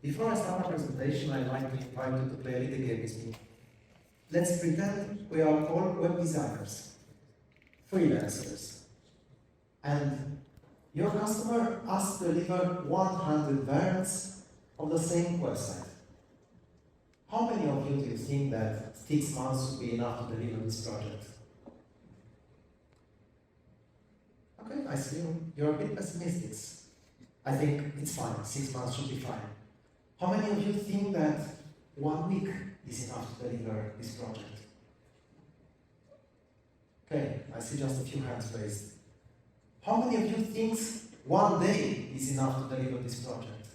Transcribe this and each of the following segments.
Before I start my presentation, I'd like to invite you to play a little game with me. Let's pretend we are all web designers, freelancers, and your customer asks to deliver 100 variants of the same website. How many of you do you think that 6 months would be enough to deliver this project? Okay, I see you're a bit pessimistic. I think it's fine, 6 months should be fine. How many of you think that 1 week is enough to deliver this project? Okay, I see just a few hands raised. How many of you think 1 day is enough to deliver this project?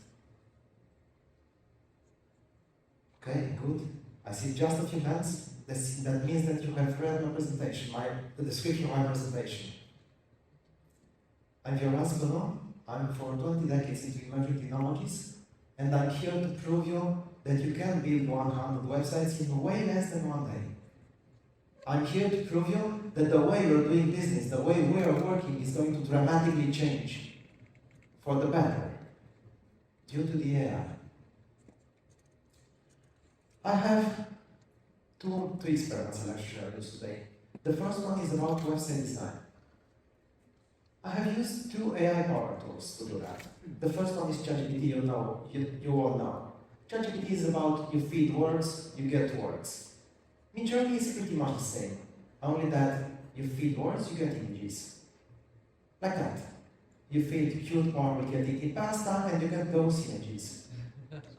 Okay, good. I see just a few hands. That means that you have read my presentation, the description of my presentation. I'm Violas Bono. I'm for 20 decades into emerging technologies, and I'm here to prove you that you can build 100 websites in way less than 1 day. I'm here to prove you that the way we're doing business, the way we are working, is going to dramatically change for the better due to the AI. I have two experiments I'd like to share with you today. The first one is about website design. I have used 2 AI-powered tools to do that. The first one is ChatGPT, you all know. ChatGPT is about you feed words, you get words. Midjourney is pretty much the same, only that you feed words, you get images. Like that. You feed cute porn, you get it in pasta, and you get those images.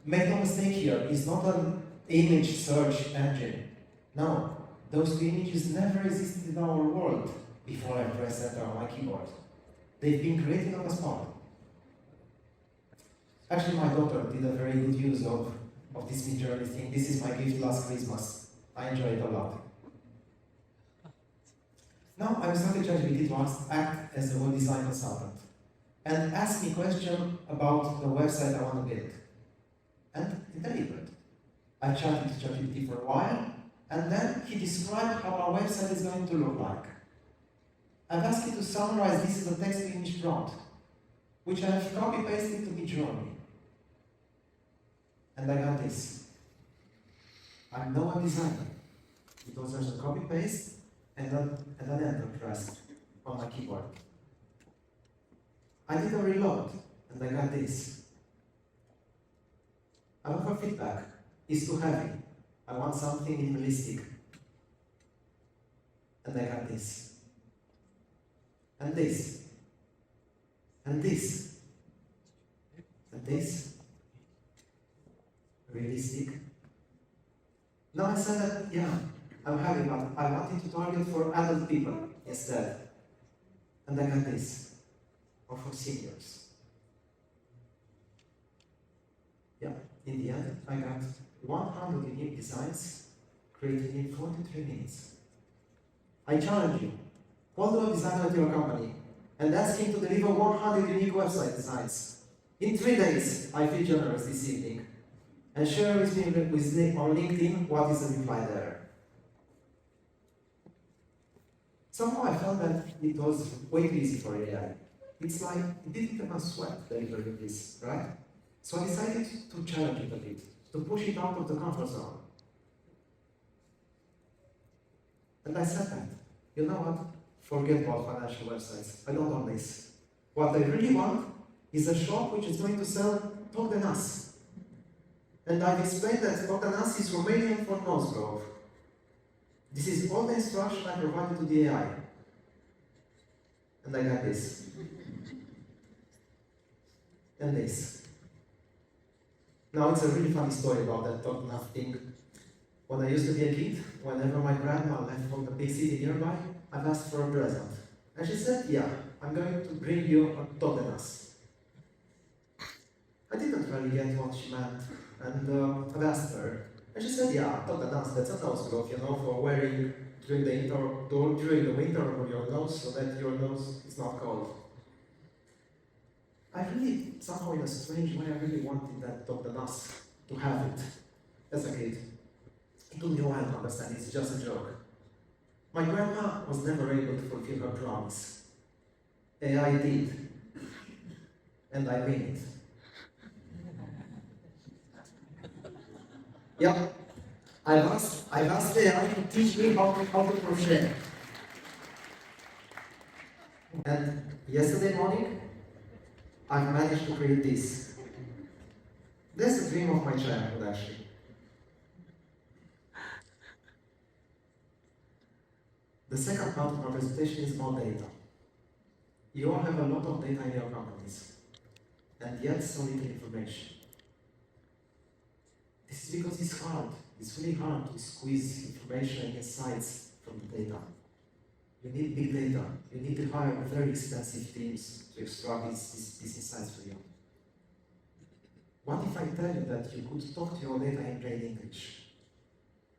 Make no mistake here, it's not an image search engine. No, those 2 images never existed in our world before I pressed enter on my keyboard. They've been created on the spot. Actually, my daughter did a very good use of this Midjourney thing. This is my gift last Christmas. I enjoy it a lot. Now, I'm starting ChatGPT to act as a web design consultant and ask me questions about the website I want to build. And it delivered. I chatted to ChatGPT for a while, and then he described how our website is going to look like. I've asked you to summarize this as a text-to-image prompt, which I have copy-pasted to Midjourney. And I got this. I'm no web designer. It was just a copy-paste and an enter pressed on my keyboard. I did a reload, and I got this. I look for feedback. It's too heavy. I want something minimalistic. And I got this. And this. And this. And this. Realistic. Now I said that, yeah, I'm happy, but I wanted to target for adult people instead. And I got this. Or for seniors. Yeah, in the end, I got 100 unique designs created in 43 minutes. I challenge you. Call the web designer at your company and ask him to deliver 100 unique website designs. In 3 days, I feel generous this evening. And share with me on LinkedIn what is the reply there. Somehow I felt that it was way too easy for AI. It's like it didn't even sweat delivering this, right? So I decided to challenge it a bit, to push it out of the comfort zone. And I said that, you know what? Forget about financial websites. I don't want this. What I really want is a shop which is going to sell Top than Us. And I've explained that Top than Us is Romanian for nose growth. This is all the instruction I provided to the AI. And I got this. And this. Now it's a really funny story about that Top than Us thing. When I used to be a kid, whenever my grandma left from the big city nearby, I've asked for a present. And she said, yeah, I'm going to bring you a Top than Us. I didn't really get what she meant, and I've asked her. And she said, yeah, Top than Us, that's a nose glove, for wearing during the winter over your nose so that your nose is not cold. I really, somehow in a strange way, I really wanted that Top than Us to have it as a kid. It took me a while to understand it's just a joke. My grandma was never able to fulfill her promise. AI did. And I mean it. Yeah, I've asked AI to teach me how to crochet. And yesterday morning, I managed to create this. That's the dream of my childhood, actually. The second part of my presentation is about data. You all have a lot of data in your companies, and yet so little information. This is because it's hard. It's really hard to squeeze information and insights from the data. You need big data. You need to hire very expensive teams to extract these insights for you. What if I tell you that you could talk to your data in plain English?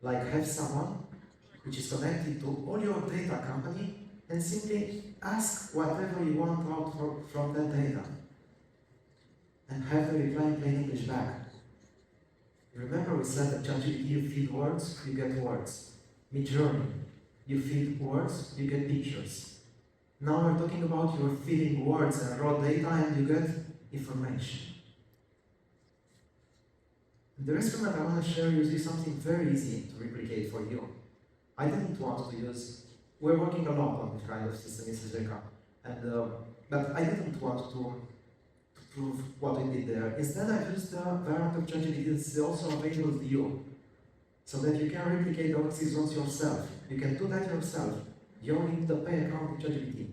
Like have someone which is connected to all your data company and simply ask whatever you want out from that data and have the reply in plain English back. Remember we said that ChatGPT, you feed words, you get words. Midjourney, you feed words, you get pictures. Now we're talking about you're feeding words and raw data and you get information. The experiment I want to share with you is something very easy to replicate for you. I didn't want to use, we're working a lot on this kind of system in Sreka, but I didn't want to prove what we did there. Instead, I used the variant of ChatGPT that's also available to you, so that you can replicate those results yourself. You can do that yourself. You only need to pay account to ChatGPT.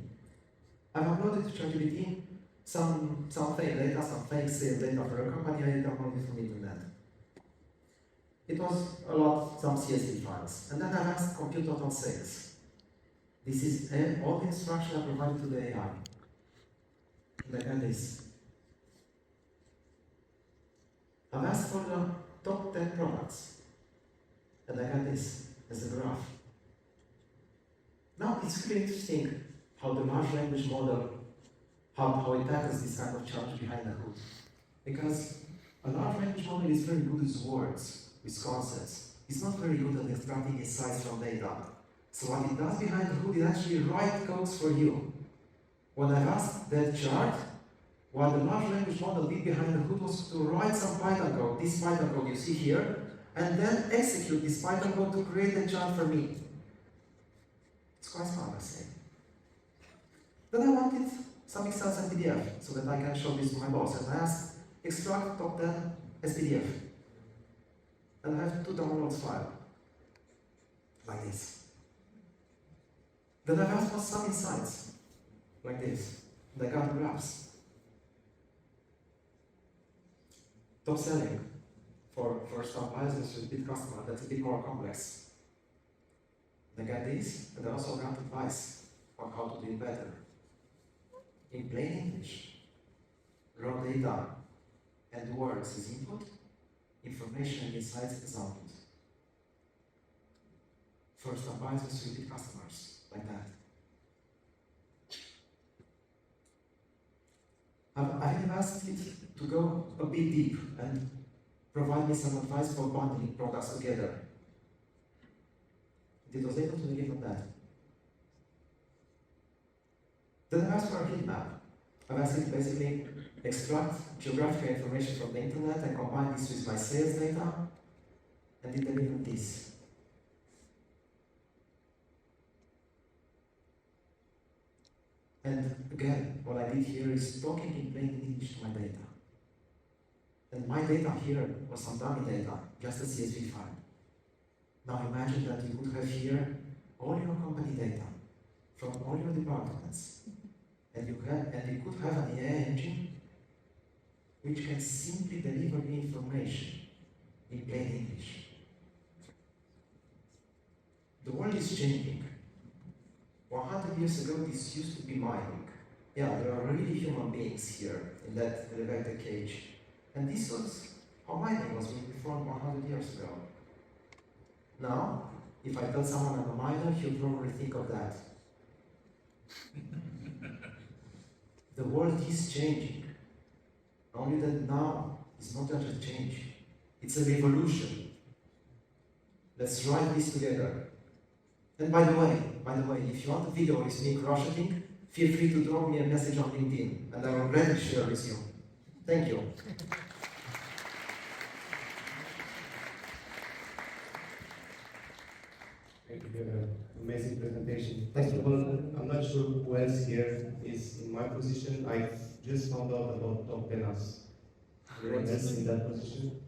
I've uploaded to ChatGPT some fake data, some fake sales data for a company I downloaded from the internet. It was a lot, some CSV files. And then I asked compute total sales. This is all the instruction I provided to the AI. Like this. I've asked for the top 10 products. And I got this as a graph. Now it's really interesting how the large language model, how it tackles this kind of challenge behind the hood. Because a large language model is very good with words, with concepts. It's not very good at extracting insights from data. So what it does behind the hood is actually write codes for you. When I asked that chart, what the large language model did behind the hood was to write some Python code, this Python code you see here, and then execute this Python code to create a chart for me. It's quite smart, I say. Then I wanted some Excel and PDF so that I can show this to my boss. And I asked, extract top 10 as PDF. And I have 2 downloads file, like this. Then I asked for some insights, like this. And I got graphs. Top selling for some business with big customer, that's a bit more complex. I got this, and I also got advice on how to do it better. In plain English, raw data and words is input, information and insights is output. First advisors with big customers, like that. I have asked it to go a bit deep and provide me some advice for bundling products together. It was able to deliver that. Then I asked for a heat map. I've asked it to basically extract geographical information from the internet and combine this with my sales data, and it delivered this. And again, what I did here is talking in plain English to my data. And my data here was some dummy data, just a CSV file. Now imagine that you could have here all your company data from all your departments. And you could have an AI engine which can simply deliver the information in plain English. The world is changing. 100 years ago, this used to be mining. Yeah, there are really human beings here in that elevator cage. And this was how mining was being performed 100 years ago. Now, if I tell someone I'm a miner, he'll probably think of that. The world is changing. Only that now is not just a change. It's a revolution. Let's write this together. And by the way, if you want a video with me crocheting, feel free to drop me a message on LinkedIn, and I will gladly share with you. Thank you. amazing presentation. Thank First you. of all, I'm not sure who else here is in my position. I just found out about top penas. Anyone else in that position?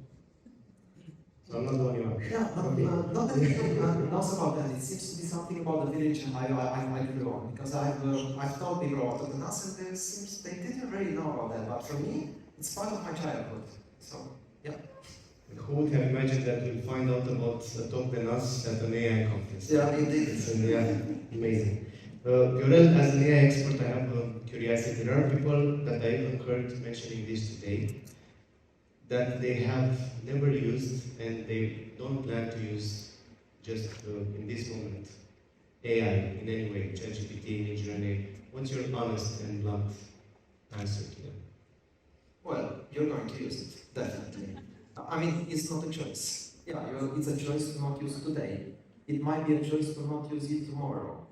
So I'm not the only one. Yeah, but not that it knows about that. It seems to be something about the village I grew on, because I've told people about entrepreneurs, and they didn't really know about that. But for me, it's part of my childhood. So yeah. And who would have imagined that we'll find out about top penas at an AI conference? Yeah, indeed. Yeah, amazing. Viorel, as an AI expert, I have a curiosity. There are people that I even heard mentioning this today that they have never used and they don't plan to use just in this moment AI in any way, ChatGPT, Midjourney. What's your honest and blunt answer to them? Well, you're going to use it, definitely. I mean, it's not a choice. Yeah, it's a choice to not use it today. It might be a choice to not use it tomorrow.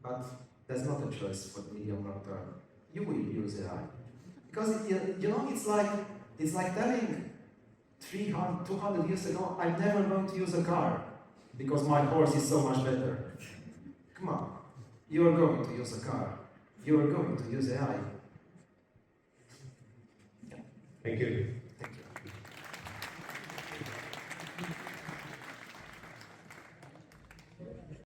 But that's not a choice for the medium long term. You will use AI. Because, it's like telling 200 years ago, I'm never going to use a car because my horse is so much better. Come on. You're going to use a car. You're going to use AI. Thank you.